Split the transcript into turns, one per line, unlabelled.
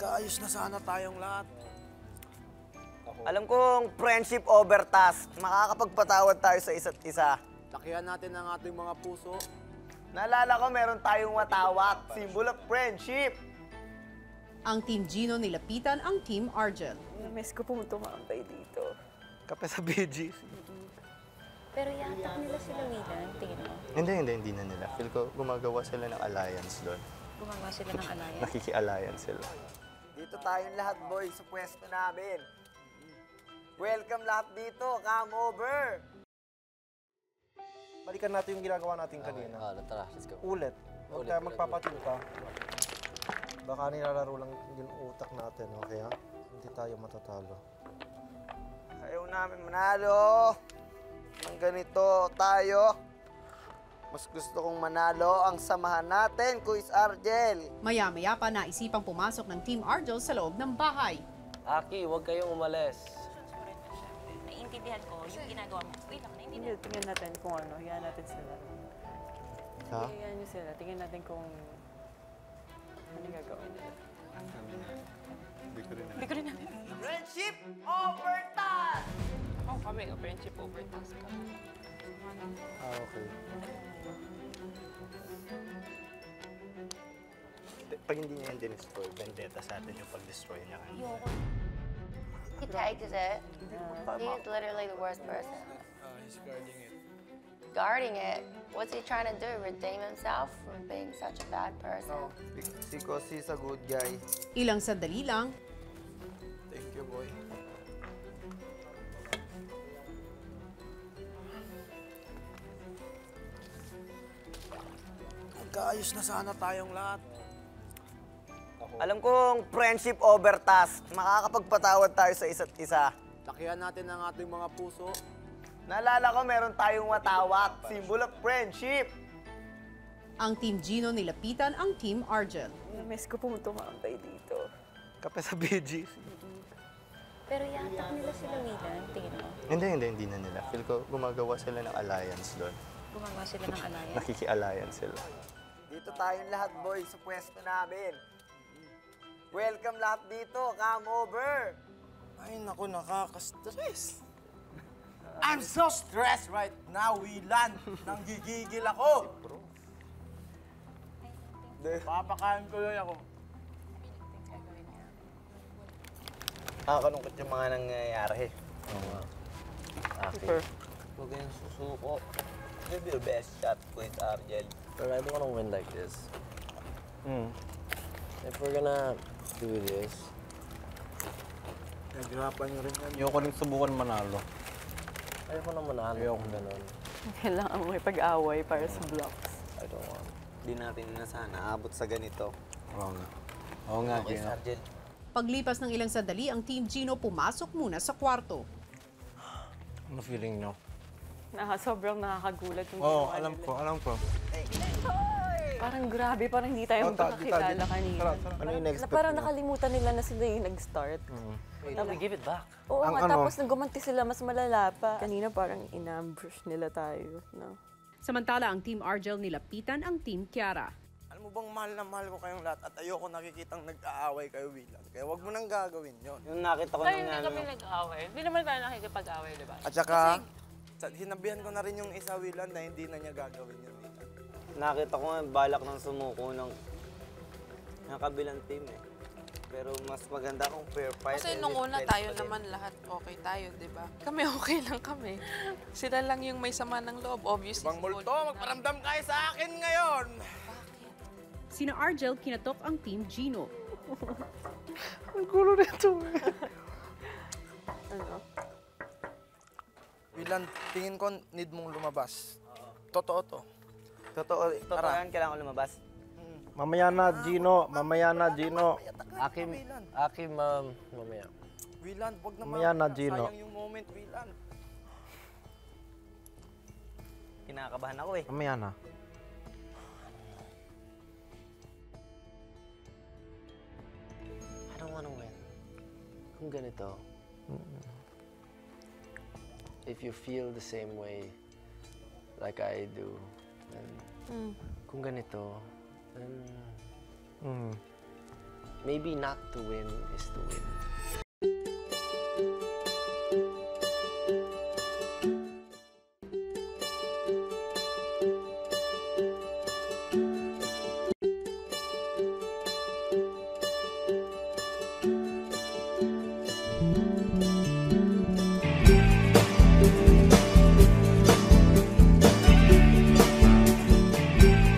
Magkaayos na sana tayong lahat.
Alam kong friendship over task. Makakapagpatawad tayo sa isa't isa.
Lakihan natin ang ating mga puso.
Naalala ko meron tayong watawat, symbol of friendship.
Ang Team Gino nilapitan ang Team Argel.
Namiss ko pong tumambay dito.
Kape sa BGC.
Pero yatak nila sila Willan, tingin mo?
Hindi na nila. Feel ko gumagawa sila ng alliance doon.
Gumagawa sila ng alliance?
Nakiki-alliance sila.
Dito tayong lahat, boy, sa pwesto namin. Welcome lahat dito. Come over.
Balikan natin yung ginagawa natin kanina.
Tara, let's go.
Ulit. Huwag tayo magpapatuta. Baka nilalaro lang yung utak natin, okay ha? Hindi tayo matatalo.
Ayaw namin manalo. Ang ganito tayo. Mas gusto kong manalo ang samahan natin, Kuis Argel.
Maya-maya pa naisipang pumasok ng Team Argel sa loob ng bahay.
Aki, huwag kayong umalis.
Naiintindihan ko yung ginagawa mo. Wait lang, naiintindihan.
Tingnan natin kung ano, hiyan natin sila.
Ha?
Hiyan nyo sila, tingnan natin kung ano gagawin nila.
Hindi ko rin natin.
Friendship over task!
Oh, kami, friendship over task.
Okay.
Pag hindi niya yan dinestroy, vendetta sa atin yung pag-destroy niya.
Ayoko.
He takes it. He's literally the worst person.
He's guarding it.
Guarding it. What's he trying to do? Redeem himself from being such a bad person?
Because he's a good guy.
Ilang sandali lang,
Thank you, boy. Magkaayos na sana tayong lahat.
Alam kong friendship over task. Makakapagpatawad tayo sa isa't isa.
Lakihan natin ang ating mga puso.
Naalala ko meron tayong watawat, symbol of friendship.
ang Team Gino nilapitan ang Team Argel.
Namiss ko pong tumambay dito.
Kape sa BGC.
Pero yatak nila sila Willan, tingin mo?
Hindi na nila. Feel ko gumagawa sila ng alliance doon.
Gumagawa sila ng alliance?
Nakiki-alliance sila.
Dito tayong lahat, boy, sa pwesto namin. Welcome lahat dito. Come over.
Ay, naku, nakaka-stress. I'm so stressed right now, Willan. Nanggigigil ako. Papakain ko lang ako.
Nakakalungkot yung mga nangyayari.
Okay. Huwag kayong susuko.
Give your best shot, Kuis Argel.
But I don't want to win like this. If we're gonna do this,
Naghirapan nyo rin yan.
Ayoko rin subukan manalo.
ayoko na manalo. Ayoko ganun.
Kailangan mo ipag-away para sa blocks.
I don't want.
Di natin na sana abot sa ganito.
Oo nga. Oo nga,
Kuis Argel.
Paglipas ng ilang sandali, ang Team Gino pumasok muna sa kwarto.
Ano feeling nyo?
Sobrang nakakagulat yung
Oo,
ginawa
alam
nila.
ko, alam ko.
Parang grabe, parang hindi tayo magkakakilala kanina.
Ano yung next step
Parang
nyo?
nakalimutan nila na sila yung nag-start.
Wait, we give it back.
Oo
Ang
nga,
ano?
tapos gumanti sila mas malala pa. Kanina parang in-ambush nila tayo. No?
Samantala, ang Team Argel nilapitan ang Team Kiara.
Alam mo bang mahal na mahal ko kayong lahat at ayoko nakikitang nag-aaway kayo, Willan. Kaya wag mo nang gagawin yon.
Yung nakita ko
Tayo
nung
hindi kami nag-away. Hindi naman tayo nakikipag-away, di ba?
At saka, hinabihan ko na rin yung isa, Willan, na hindi na niya gagawin yun, Willan.
Nakita ko nga balak ng sumuko ng kabilang team eh. Pero mas maganda kung fair fight.
Kasi nung una tayo naman lahat okay tayo, di ba? Kami okay lang kami. Sila lang yung may sama ng loob, obviously.
Bang multo, magparamdam kayo sa akin ngayon!
Sina Argel kinatok ang Team Gino.
Ang gulo nito eh.
Ano?
Willan, tingin ko need mong lumabas. Totoo to.
Totoo yan, kailangan ko lumabas.
Mamaya na, Gino. Mamaya na, Gino.
Akim, mamaya.
Willan, wag naman.
Mamaya na, Gino.
Sayang yung moment, Willan.
Kinakabahan ako eh.
Mamaya na.
I don't want to win. Kung ganito, if you feel the same way like I do, then kung ganito, then maybe not to win is to win.